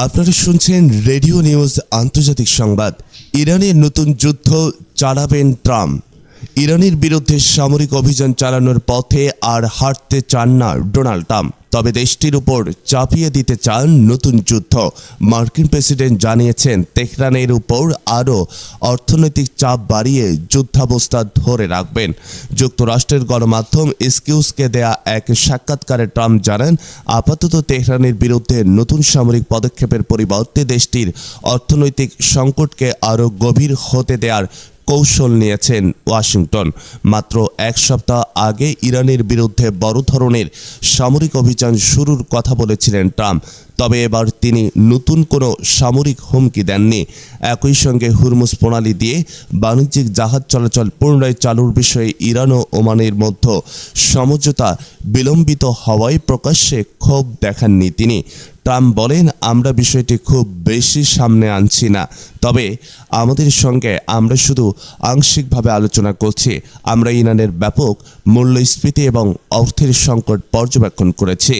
আপনারা শুনছেন radio news আন্তর্জাতিক সংবাদ। ইরানের নতুন যুদ্ধ চালাবেন ট্রাম্প। ইরানের বিরুদ্ধে সামরিক অভিযান চালানোর পথে আর হাঁটতে চান না ডোনাল্ড ট্রাম্প, তবে দেশটির উপর চাপিয়ে দিতে চান নতুন যুদ্ধ। মার্কিন প্রেসিডেন্ট জানিয়েছেন তেহরানের উপর আরও অর্থনৈতিক চাপ বাড়িয়ে যুদ্ধাবস্থা ধরে রাখবেন। যুক্তরাষ্ট্রের গণমাধ্যম এক্সকিউজকে দেয়া এক সাক্ষাৎকারে ট্রাম্প জানান, আপাতত তেহরানের বিরুদ্ধে নতুন সামরিক পদক্ষেপের পরিবর্তে দেশটির অর্থনৈতিক সংকটকে আরও গভীর হতে দেওয়ার কৌশল নিয়েছেন ওয়াশিংটন। মাত্র এক সপ্তাহ আগে ইরানের বিরুদ্ধে বড় ধরনের সামরিক অভিযান শুরুর কথা বলেছিলেন ট্রাম্প, তবে এবার তিনি নতুন কোনো সামরিক হুমকি দেননি। একই সঙ্গে হুরমুজ প্রণালী দিয়ে বাণিজ্যিক জাহাজ চলাচল পুনরায় চালুর বিষয়ে ইরান ও ওমানের মধ্যে সমঝোতা বিলম্বিত হওয়ায় প্রকাশ্যে ক্ষোভ দেখাননি তিনি। ট্রাম্প বলেন, আমরা বিষয়টি খুব বেশি সামনে আনছি না, তবে আমাদের সঙ্গে আমরা শুধু আংশিকভাবে আলোচনা করছি। আমরা ইরানের ব্যাপক মূল্যস্ফীতি এবং অর্থের সংকট পর্যবেক্ষণ করেছি।